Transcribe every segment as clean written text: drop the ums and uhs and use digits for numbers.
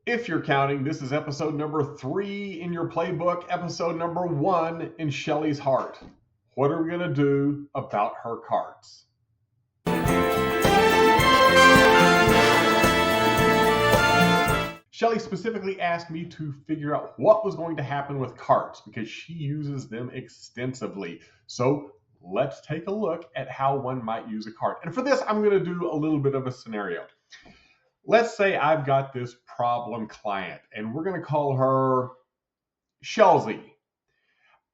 If you're counting, this is episode number 3 in your playbook, episode number 1 in Shelly's heart. What are we going to do about her carts? Shelly specifically asked me to figure out what was going to happen with carts because she uses them extensively. So let's take a look at how one might use a cart. And for this, I'm going to do a little bit of a scenario. Let's say I've got this problem client, and we're going to call her Shelzy.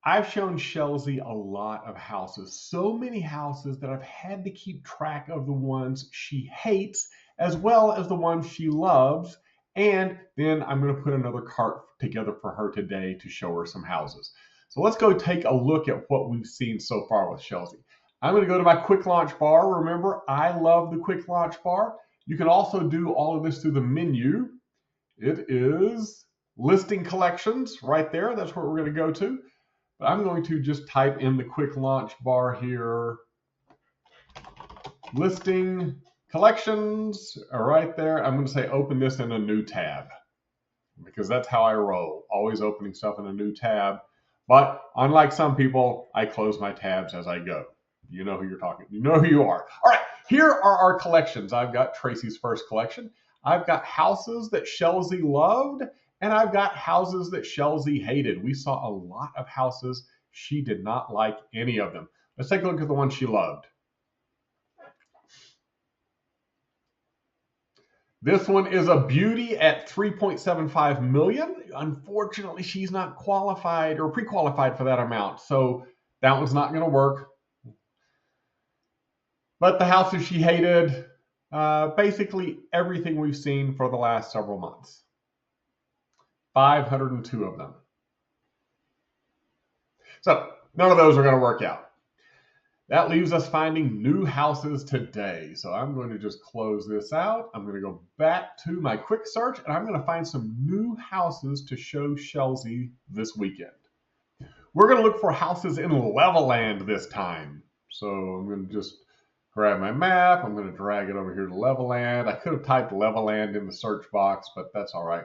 I've shown Shelzy a lot of houses, so many houses that I've had to keep track of the ones she hates as well as the ones she loves. And then I'm going to put another cart together for her today to show her some houses. So let's go take a look at what we've seen so far with Shelzy. I'm going to go to my quick launch bar. Remember, I love the quick launch bar. You can also do all of this through the menu. It is listing collections right there. That's where we're going to go to. But I'm going to just type in the quick launch bar here. Listing collections are right there. I'm going to say open this in a new tab because that's how I roll. Always opening stuff in a new tab. But unlike some people, I close my tabs as I go. You know who you're talking. You know who you are. All right. Here are our collections. I've got Tracy's first collection. I've got houses that Shelzy loved, and I've got houses that Shelzy hated. We saw a lot of houses. She did not like any of them. Let's take a look at the one she loved. This one is a beauty at 3.75 million. Unfortunately, she's not qualified or pre-qualified for that amount, so that one's not going to work. But the houses she hated, basically everything we've seen for the last several months. 502 of them. So none of those are going to work out. That leaves us finding new houses today. So I'm going to just close this out. I'm going to go back to my quick search, and I'm going to find some new houses to show Shelzy this weekend. We're going to look for houses in Levelland this time. So I'm going to just grab my map. I'm going to drag it over here to Levelland. I could have typed Levelland in the search box, but that's all right.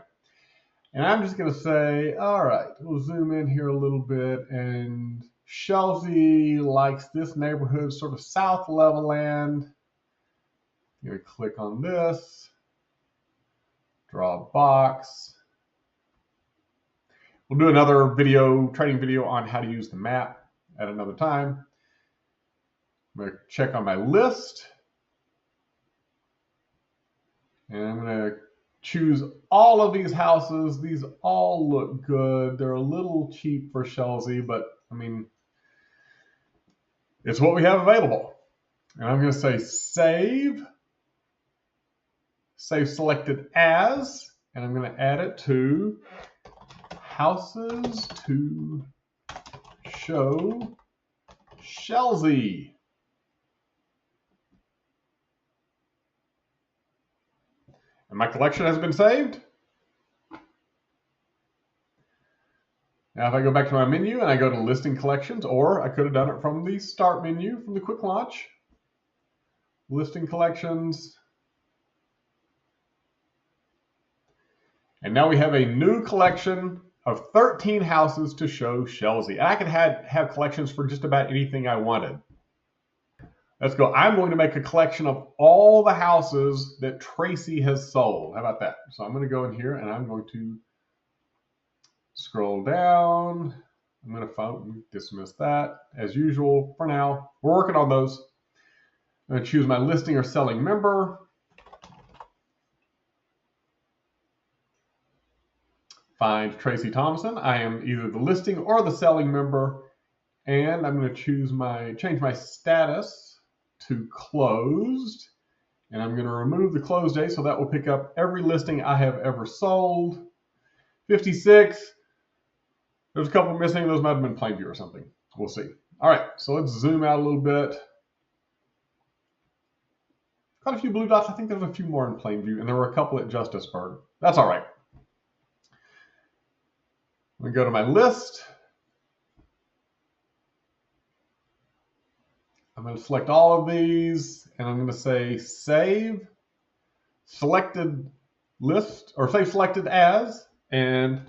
And I'm just going to say, all right, we'll zoom in here a little bit. And Shelzy likes this neighborhood, sort of South Levelland. I'm going to click on this, draw a box. We'll do another training video on how to use the map at another time. I'm going to check on my list. And I'm going to choose all of these houses. These all look good. They're a little cheap for Shelzy, but I mean, it's what we have available. And I'm going to say save. Save selected as. And I'm going to add it to houses to show Shelzy. And my collection has been saved. Now if I go back to my menu and I go to listing collections, or I could have done it from the start menu from the quick launch. Listing collections. And now we have a new collection of 13 houses to show Shelzy. And I can have collections for just about anything I wanted. Let's go. I'm going to make a collection of all the houses that Tracy has sold. How about that? So I'm going to go in here and I'm going to scroll down. I'm going to dismiss that as usual for now. We're working on those. I'm going to choose my listing or selling member. Find Tracy Thompson. I am either the listing or the selling member. And I'm going to change my status to closed, and I'm going to remove the close date, so that will pick up every listing I have ever sold. 56. There's a couple missing. Those might have been Plainview or something. We'll see. All right, so let's zoom out a little bit. Got a few blue dots. I think there's a few more in Plainview, and there were a couple at Justusburg. That's all right. I'm going to go to my list. I'm going to select all of these, and I'm going to say save. Selected list or save selected as and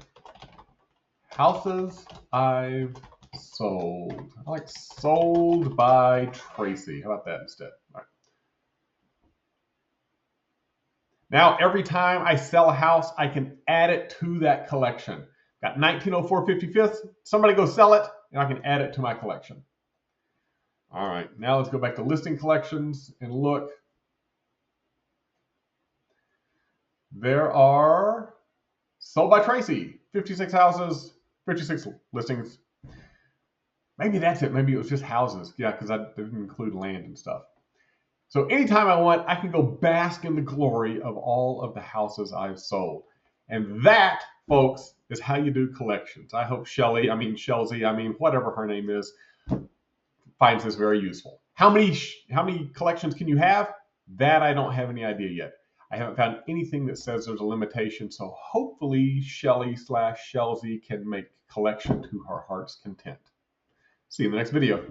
houses I've sold. I like sold by Tracy. How about that instead? All right. Now, every time I sell a house, I can add it to that collection. Got 1904 55th. Somebody go sell it, and I can add it to my collection. All right, now let's go back to listing collections and look. There are sold by Tracy, 56 houses, 56 listings. Maybe that's it. Maybe it was just houses. Yeah, because I didn't include land and stuff. So anytime I want, I can go bask in the glory of all of the houses I've sold. And that, folks, is how you do collections. I hope Shelley, whatever her name is, finds this very useful. How many collections can you have? That I don't have any idea yet. I haven't found anything that says there's a limitation, so hopefully Shelley/Shelsey can make collection to her heart's content. See you in the next video.